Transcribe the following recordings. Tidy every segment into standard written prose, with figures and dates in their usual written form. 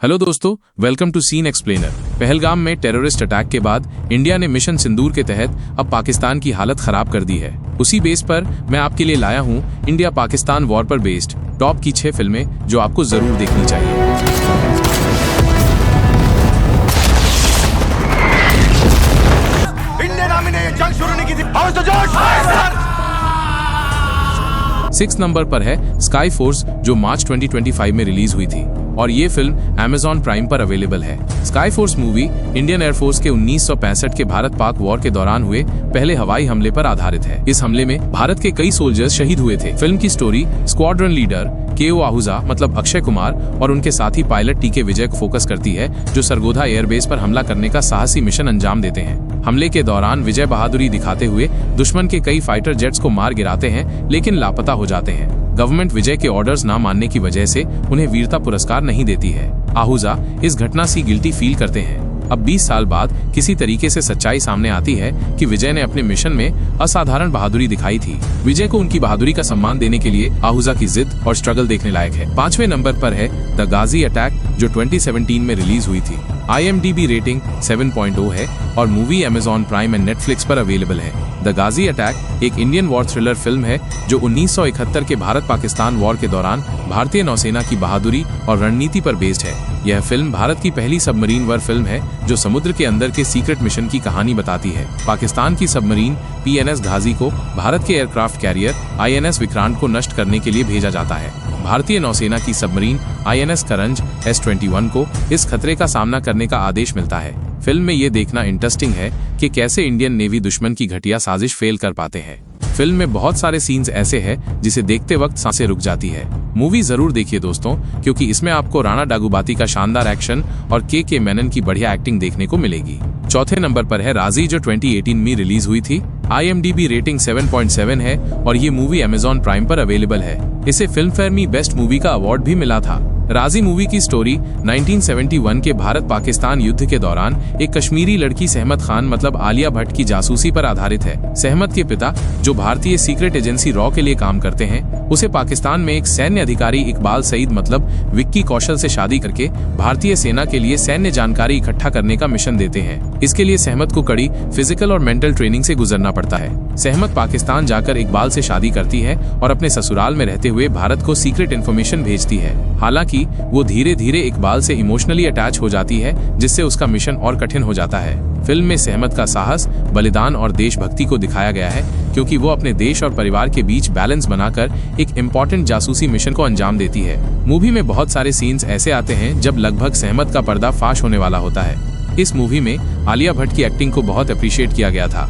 Hello दोस्तों, welcome to scene explainer. Pahalgam में terrorist attack के बाद इंडिया ने मिशन सिंदूर के तहत अब पाकिस्तान की हालत खराब कर दी है। उसी बेस पर मैं आपके लिए लाया हूं इंडिया पाकिस्तान वॉर पर बेस्ड टॉप की 6 फिल्में जो आपको जरूर देखनी चाहिए। इंडियन आर्मी ने ये जंग शुरू नहीं की थी। हाउस द जोश। 6 नंबर पर है स्काई फोर्स, जो मार्च 2025 में रिलीज हुई थी और ये फिल्म Amazon प्राइम पर अवेलेबल है। Sky force movie Indian air force के 1965 के भारत पाक वॉर के दौरान हुए पहले हवाई हमले पर आधारित है। इस हमले में भारत के कई सोल्जर्स शहीद हुए थे। फिल्म की story squadron leader KO. Ahuja मतलब अक्षय कुमार और उनके साथी पायलट टी.के. विजय को फोकस करती है, जो सरगोधा एयरबेस पर हमला करने का साहसी मिशन अंजाम देते हैं। हमले के दौरान विजय बहादुरी दिखाते हुए दुश्मन के कई फाइटर जेट्स को मार गिराते हैं, लेकिन लापता हो जाते हैं। गवर्नमेंट विजय के ऑर्डर्स ना मानने की वजह से उन्हें वीरता पुरस्कार नहीं देती है। आहूजा इस घटना से गिल्टी फील करते हैं। अब 20 साल बाद किसी तरीके से सच्चाई सामने आती है कि विजय ने अपने मिशन में असाधारण बहादुरी दिखाई थी। विजय को उनकी बहादुरी का सम्मान देने के लिए आहूजा की जिद और स्ट्रगल देखने लायक है। 5वें नंबर पर है द गाजी अटैक, जो 2017 में रिलीज हुई थी। IMDb रेटिंग 7.0 है और movie Amazon prime and Netflix पर अवेलेबल है। द गाजी अटैक एक इंडियन वॉर थ्रिलर फिल्म है जो 1971 के भारत पाकिस्तान वॉर के दौरान भारतीय नौसेना की बहादुरी और रणनीति पर बेस्ड है। यह फिल्म भारत की पहली सबमरीन वॉर फिल्म है जो समुद्र के अंदर के सीक्रेट मिशन की कहानी बताती है। पाकिस्तान की सबमरीन PNS गाजी को भारत के एयरक्राफ्ट कैरियर INS विक्रांत को नष्ट करने के लिए भेजा जाता है। भारतीय नौसेना की सबमरीन INS करंज S-21 को इस खतरे का सामना करने का आदेश मिलता है। फिल्म में ये देखना इंटरेस्टिंग है कि कैसे इंडियन नेवी दुश्मन की घटिया साजिश फेल कर पाते हैं। फिल्म में बहुत सारे सीन्स ऐसे हैं जिसे देखते वक्त सांसें रुक जाती है। मूवी जरूर देखिए दोस्तों, क्योंकि इसमें आपको राणा डागुबाती का शानदार एक्शन और के मेनन की बढ़िया एक्टिंग देखने को मिलेगी। 4थे नंबर पर है राजी, जो 2018 में रिलीज हुई थी। IMDb रेटिंग 7.7 है और ये मूवी Amazon प्राइम पर अवेलेबल है। इसे फिल्म फेयर में बेस्ट मूवी का अवार्ड भी मिला था। राजी मूवी की स्टोरी 1971 के भारत पाकिस्तान युद्ध के दौरान एक कश्मीरी लड़की सहमत खान मतलब आलिया भट्ट की जासूसी पर आधारित है। सहमत के पिता, जो भारतीय सीक्रेट एजेंसी रॉ के लिए काम करते हैं, उसे पाकिस्तान में एक सैन्य अधिकारी इकबाल सईद मतलब विक्की कौशल से शादी करके भारतीय सेना के लिए सैन्य जानकारी इकट्ठा करने का मिशन देते हैं। इसके लिए सहमत को कड़ी फिजिकल और मेंटल ट्रेनिंग से गुजरना पड़ता है। सहमत पाकिस्तान जाकर इकबाल से शादी करती है और अपने ससुराल में रहते हुए भारत को सीक्रेट इन्फॉर्मेशन भेजती है। हालांकि वो धीरे धीरे इकबाल से इमोशनली अटैच हो जाती है, जिससे उसका मिशन और कठिन हो जाता है। फिल्म में सहमत का साहस, बलिदान और देशभक्ति को दिखाया गया है, क्योंकि वो अपने देश और परिवार के बीच बैलेंस बनाकर एक इम्पोर्टेंट जासूसी मिशन को अंजाम देती है। मूवी में बहुत सारे सीन्स ऐसे आते हैं जब लगभग सहमत का पर्दा फाश होने वाला होता है। इस मूवी में आलिया भट्ट की एक्टिंग को बहुत अप्रिशिएट किया गया था।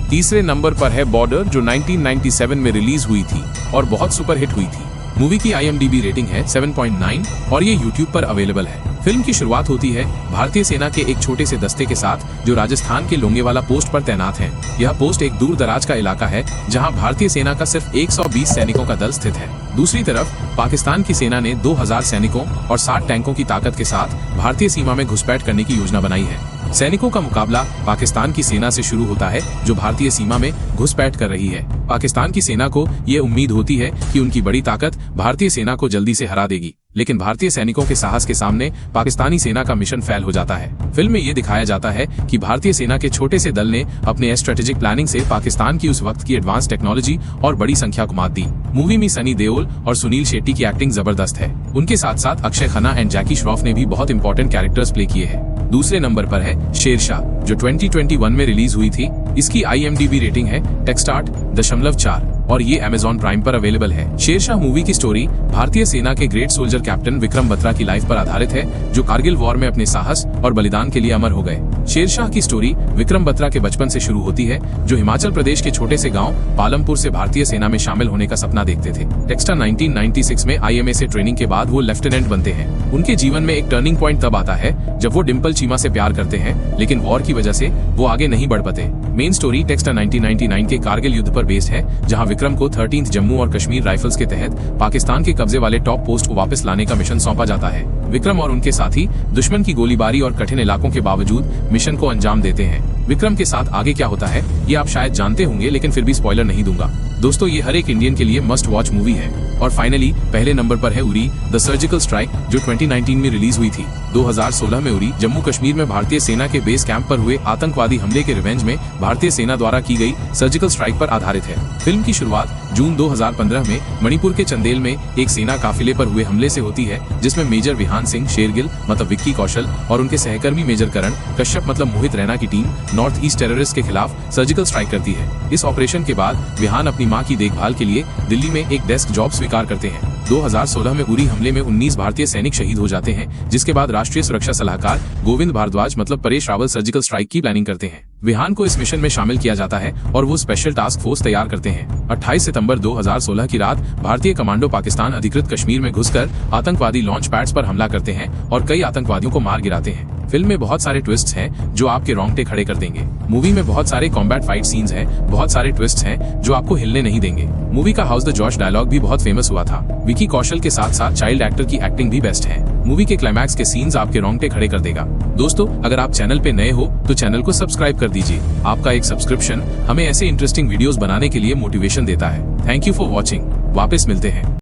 3रे नंबर पर है बॉर्डर, जो 1997 में रिलीज हुई थी और बहुत सुपरहिट हुई थी। मूवी की IMDb रेटिंग है 7.9 और ये YouTube पर अवेलेबल है। फिल्म की शुरुआत होती है भारतीय सेना के एक छोटे से दस्ते के साथ, जो राजस्थान के लोंगेवाला पोस्ट पर तैनात है। यह पोस्ट एक दूर दराज का इलाका है जहां भारतीय सेना का सिर्फ 120 सैनिकों का दल स्थित है। दूसरी तरफ पाकिस्तान की सेना ने 2000 सैनिकों और 60 टैंकों की ताकत के साथ भारतीय सीमा में घुसपैठ करने की योजना बनाई है। सैनिकों का मुकाबला पाकिस्तान की सेना से शुरू होता है, जो भारतीय सीमा में घुसपैठ कर रही है। पाकिस्तान की सेना को ये उम्मीद होती है कि उनकी बड़ी ताकत भारतीय सेना को जल्दी से हरा देगी, लेकिन भारतीय सैनिकों के साहस के सामने पाकिस्तानी सेना का मिशन फेल हो जाता है। फिल्म में ये दिखाया जाता है कि भारतीय सेना के छोटे से दल ने अपने स्ट्रेटेजिक प्लानिंग से पाकिस्तान की उस वक्त की एडवांस टेक्नोलॉजी और बड़ी संख्या को मात दी। मूवी में सनी देओल और सुनील शेट्टी की एक्टिंग जबरदस्त है। उनके साथ साथ अक्षय खन्ना एंड जैकी श्रॉफ ने भी बहुत इंपॉर्टेंट कैरेक्टर्स प्ले किए हैं। दूसरे नंबर पर है शेरशाह, जो 2021 में रिलीज हुई थी। इसकी IMDb रेटिंग है टेक्स्टार्ट 0.4 और ये Amazon प्राइम पर अवेलेबल है। शेरशाह मूवी की स्टोरी भारतीय सेना के great soldier captain Vikram Batra की लाइफ पर आधारित है, जो कारगिल वॉर में अपने साहस और बलिदान के लिए अमर हो गए। शेरशाह की स्टोरी विक्रम बत्रा के बचपन से शुरू होती है, जो हिमाचल प्रदेश के छोटे से गांव पालमपुर से भारतीय सेना में शामिल होने का सपना देखते थे। टेक्स्टा 1996 में IMA से ट्रेनिंग के बाद वो लेफ्टिनेंट बनते हैं। उनके जीवन में एक टर्निंग पॉइंट तब आता है जब वो डिम्पल चीमा से प्यार करते हैं, लेकिन वॉर की वजह से वो आगे नहीं बढ़ पाते। मेन स्टोरी टेक्स्टा 1999 के कारगिल युद्ध पर बेस्ड है, जहां विक्रम को 13th जम्मू और कश्मीर राइफल्स के तहत पाकिस्तान के कब्जे वाले टॉप पोस्ट को वापस लाने का मिशन सौंपा जाता है। विक्रम और उनके साथी दुश्मन की गोलीबारी और कठिन इलाकों के बावजूद मिशन को अंजाम देते हैं। विक्रम के साथ आगे क्या होता है ये आप शायद जानते होंगे, लेकिन फिर भी स्पॉइलर नहीं दूंगा। दोस्तों, ये हर एक इंडियन के लिए मस्ट वॉच मूवी है। और फाइनली पहले नंबर पर है उरी द सर्जिकल स्ट्राइक, जो 2019 में रिलीज हुई थी। 2016 में उरी जम्मू कश्मीर में भारतीय सेना के बेस कैंप पर हुए आतंकवादी हमले के रिवेंज में भारतीय सेना द्वारा की गई सर्जिकल स्ट्राइक पर आधारित है। फिल्म की शुरुआत जून 2015 में मणिपुर के चंदेल में एक सेना काफिले पर हुए हमले से होती है, जिसमें मेजर विहान सिंह शेरगिल मतलब विक्की कौशल और उनके सहकर्मी मेजर करण कश्यप मतलब मोहित रैना की टीम नॉर्थ ईस्ट टेररिस्ट के खिलाफ सर्जिकल स्ट्राइक करती है। इस ऑपरेशन के बाद विहान अपनी मां की देखभाल के लिए दिल्ली में एक डेस्क जॉब स्वीकार करते हैं। 2016 में उरी हमले में 19 भारतीय सैनिक शहीद हो जाते हैं, जिसके बाद राष्ट्रीय सुरक्षा सलाहकार गोविंद भारद्वाज मतलब परेश रावल सर्जिकल स्ट्राइक की प्लानिंग करते हैं। विहान को इस मिशन में शामिल किया जाता है और वो स्पेशल टास्क फोर्स तैयार करते हैं। 28 सितंबर 2016 की रात भारतीय कमांडो पाकिस्तान अधिकृत कश्मीर में घुसकर आतंकवादी लॉन्च पैड्स पर हमला करते हैं और कई आतंकवादियों को मार गिराते हैं। फिल्म में बहुत सारे ट्विस्ट्स हैं जो आपके रोंगटे खड़े कर देंगे। मूवी में बहुत सारे कॉम्बैट फाइट सीन्स हैं, बहुत सारे ट्विस्ट्स हैं जो आपको हिलने नहीं देंगे। मूवी का हाउस द जॉश डायलॉग भी बहुत फेमस हुआ था। विकी कौशल के साथ साथ चाइल्ड एक्टर की एक्टिंग भी बेस्ट है। मूवी के क्लाइमैक्स के सीन्स आपके रोंगटे खड़े कर देगा। दोस्तों, अगर आप चैनल पे नए हो तो चैनल को सब्सक्राइब कर दीजिए। आपका एक सब्सक्रिप्शन हमें ऐसे इंटरेस्टिंग वीडियोस बनाने के लिए मोटिवेशन देता है। Thank you for watching. वापस मिलते हैं।